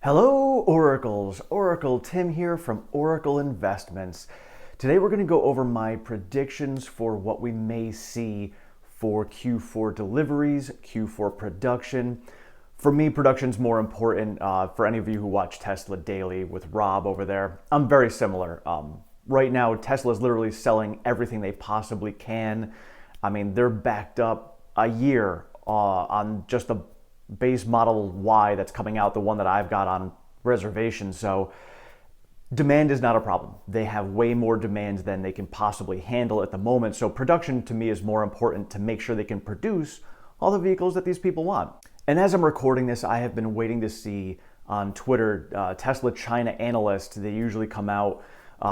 Hello, Oracles. Oracle Tim here from Oracle Investments. Today we're going to go over my predictions for what we may see for Q4 deliveries, Q4 production. For me, production's more important. For any of you who watch Tesla daily with Rob over there, I'm very similar. Right now, Tesla is literally selling everything they possibly can. I mean, they're backed up a year on just the base Model Y that's coming out, the one that I've got on reservation. So demand is not a problem. They have way more demand than they can possibly handle at the moment. So production to me is more important to make sure they can produce all the vehicles that these people want. And as I'm recording this, I have been waiting to see on Twitter, Tesla China analysts, they usually come out.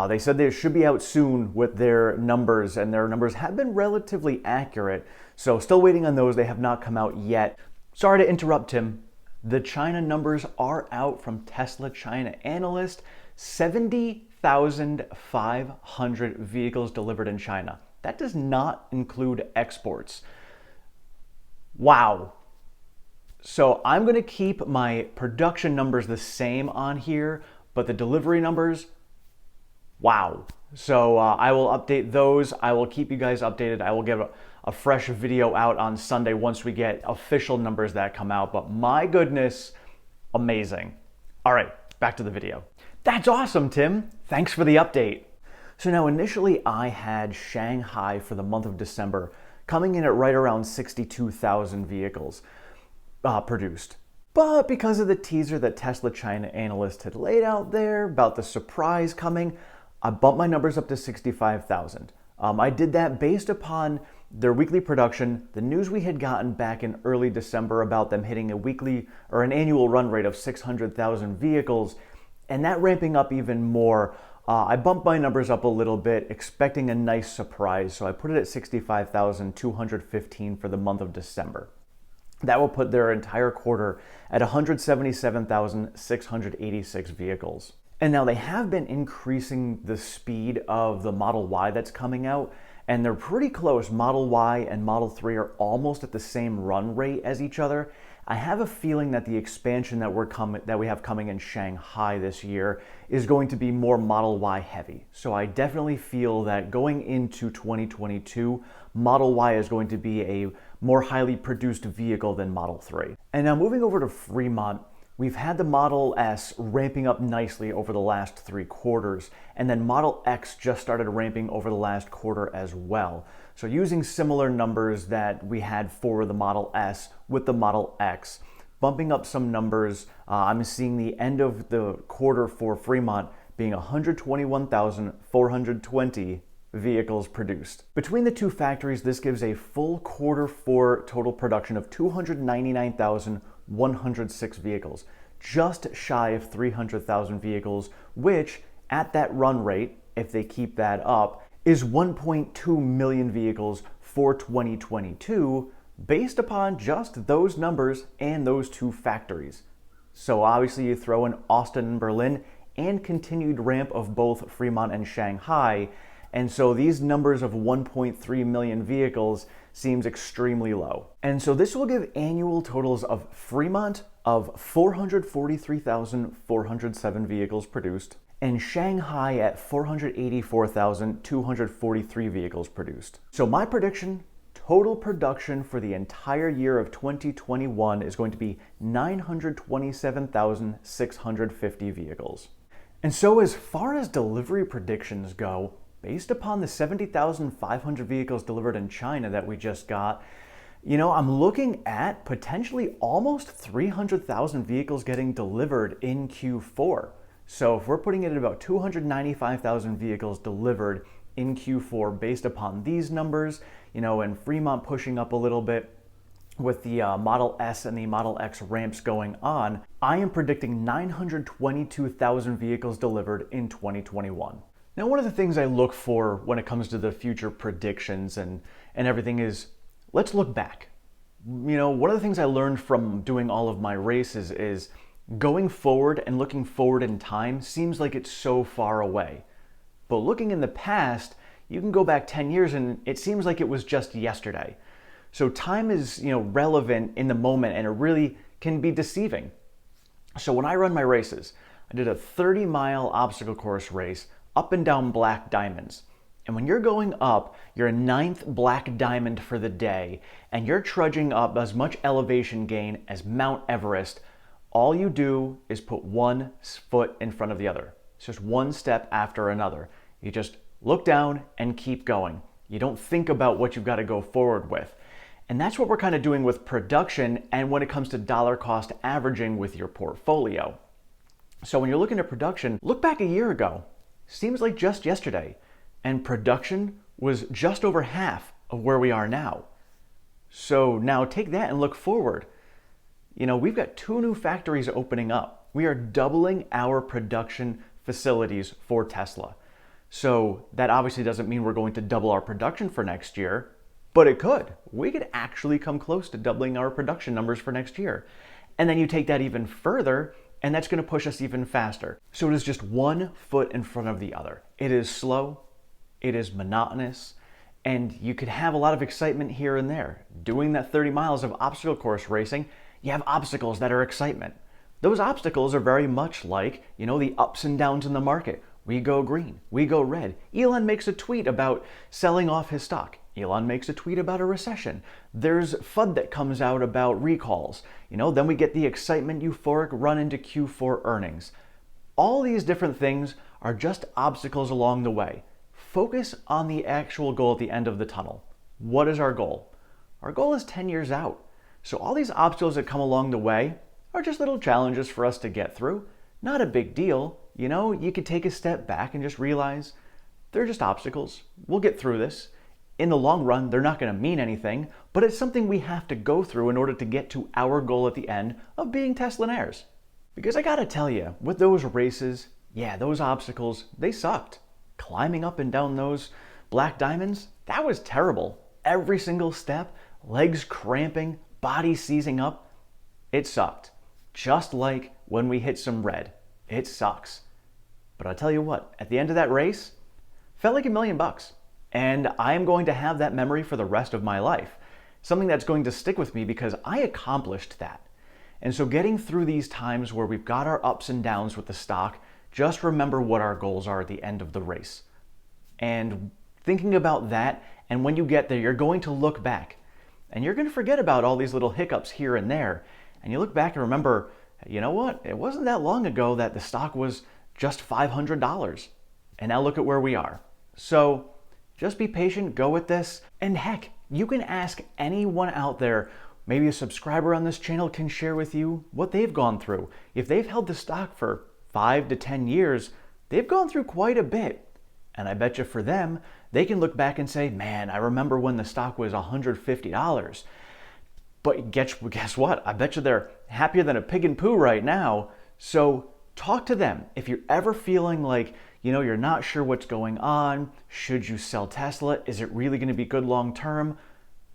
They said they should be out soon with their numbers, and their numbers have been relatively accurate. So still waiting on those. They have not come out yet. Sorry to interrupt, Tim. The China numbers are out from Tesla China analyst. 70,500 vehicles delivered in China. That does not include exports. Wow. So I'm going to keep my production numbers the same on here, but the delivery numbers, wow. So I will update those. I will keep you guys updated. I will give a fresh video out on Sunday once we get official numbers that come out. But my goodness, amazing. All right, back to the video. That's awesome, Tim. Thanks for the update. So now initially I had Shanghai for the month of December coming in at right around 62,000 vehicles produced. But because of the teaser that Tesla China analyst had laid out there about the surprise coming, I bumped my numbers up to 65,000. I did that based upon their weekly production, the news we had gotten back in early December about them hitting a weekly or an annual run rate of 600,000 vehicles, and that ramping up even more. I bumped my numbers up a little bit, expecting a nice surprise, so I put it at 65,215 for the month of December. That will put their entire quarter at 177,686 vehicles. And now they have been increasing the speed of the Model Y that's coming out, and they're pretty close. Model Y and Model 3 are almost at the same run rate as each other. I have a feeling that the expansion that we have coming in Shanghai this year is going to be more Model Y heavy. So I definitely feel that going into 2022, Model Y is going to be a more highly produced vehicle than Model 3. And now moving over to Fremont, we've had the Model S ramping up nicely over the last 3 quarters, and then Model X just started ramping over the last quarter as well. So using similar numbers that we had for the Model S with the Model X, bumping up some numbers, I'm seeing the end of the quarter for Fremont being 121,420 vehicles produced. Between the two factories, this gives a full quarter for total production of 299,106 vehicles, just shy of 300,000 vehicles, which at that run rate, if they keep that up, is 1.2 million vehicles for 2022 based upon just those numbers and those two factories. So obviously you throw in Austin and Berlin and continued ramp of both Fremont and Shanghai, and so these numbers of 1.3 million vehicles seems extremely low. And so this will give annual totals of Fremont of 443,407 vehicles produced, and Shanghai at 484,243 vehicles produced. So my prediction, total production for the entire year of 2021 is going to be 927,650 vehicles. And so as far as delivery predictions go, based upon the 70,500 vehicles delivered in China that we just got, I'm looking at potentially almost 300,000 vehicles getting delivered in Q4. So if we're putting it at about 295,000 vehicles delivered in Q4 based upon these numbers, and Fremont pushing up a little bit with the Model S and the Model X ramps going on, I am predicting 922,000 vehicles delivered in 2021. Now, one of the things I look for when it comes to the future predictions and everything is, let's look back. One of the things I learned from doing all of my races is going forward and looking forward in time seems like it's so far away. But looking in the past, you can go back 10 years and it seems like it was just yesterday. So time is, relevant in the moment, and it really can be deceiving. So when I run my races, I did a 30-mile obstacle course race up and down black diamonds. And when you're going up, you're a ninth black diamond for the day, and you're trudging up as much elevation gain as Mount Everest. All you do is put one foot in front of the other. It's just one step after another. You just look down and keep going. You don't think about what you've got to go forward with. And that's what we're kind of doing with production and when it comes to dollar cost averaging with your portfolio. So when you're looking at production, look back a year ago. Seems like just yesterday. And production was just over half of where we are now. So now take that and look forward. You know, we've got 2 new factories opening up. We are doubling our production facilities for Tesla. So that obviously doesn't mean we're going to double our production for next year, but it could. We could actually come close to doubling our production numbers for next year. And then you take that even further, and that's going to push us even faster. So it is just one foot in front of the other. It is slow, it is monotonous, and you could have a lot of excitement here and there. Doing that 30 miles of obstacle course racing, you have obstacles that are excitement. Those obstacles are very much like, you know, the ups and downs in the market. We go green, we go red. Elon makes a tweet about selling off his stock. Elon makes a tweet about a recession. There's FUD that comes out about recalls. You know, then we get the excitement euphoric run into Q4 earnings. All these different things are just obstacles along the way. Focus on the actual goal at the end of the tunnel. What is our goal? Our goal is 10 years out. So all these obstacles that come along the way are just little challenges for us to get through. Not a big deal. You know, you could take a step back and just realize they're just obstacles. We'll get through this. In the long run, they're not going to mean anything, but it's something we have to go through in order to get to our goal at the end of being Teslaonaires. Because I gotta tell you, with those races, yeah, those obstacles, they sucked. Climbing up and down those black diamonds, that was terrible. Every single step, legs cramping, body seizing up, it sucked. Just like when we hit some red, it sucks. But I'll tell you what, at the end of that race, felt like $1 million. And I am going to have that memory for the rest of my life. Something that's going to stick with me because I accomplished that. And so getting through these times where we've got our ups and downs with the stock, just remember what our goals are at the end of the race. And thinking about that, and when you get there, you're going to look back. And you're going to forget about all these little hiccups here and there. And you look back and remember, you know what? It wasn't that long ago that the stock was just $500. And now look at where we are. So just be patient, go with this. And heck, you can ask anyone out there, maybe a subscriber on this channel can share with you what they've gone through. If they've held the stock for 5 to 10 years, they've gone through quite a bit. And I bet you for them, they can look back and say, man, I remember when the stock was $150. But guess what? I bet you they're happier than a pig in poo right now. So talk to them. If you're ever feeling like, you know, you're not sure what's going on, should you sell Tesla? Is it really going to be good long term?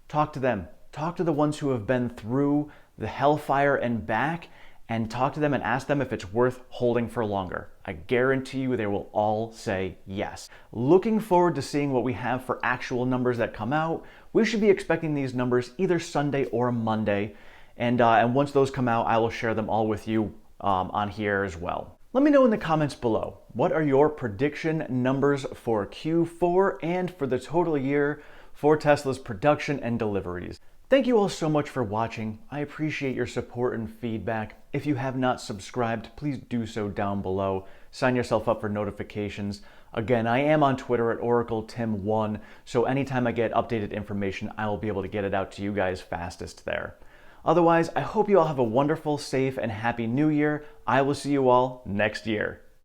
Talk to them. Talk to the ones who have been through the hellfire and back, and talk to them and ask them if it's worth holding for longer. I guarantee you they will all say yes. Looking forward to seeing what we have for actual numbers that come out. We should be expecting these numbers either Sunday or Monday. And once those come out, I will share them all with you on here as well. Let me know in the comments below, what are your prediction numbers for Q4 and for the total year for Tesla's production and deliveries? Thank you all so much for watching. I appreciate your support and feedback. If you have not subscribed, please do so down below. Sign yourself up for notifications. Again, I am on Twitter at OracleTim1, so anytime I get updated information, I will be able to get it out to you guys fastest there. Otherwise, I hope you all have a wonderful, safe, and happy new year. I will see you all next year.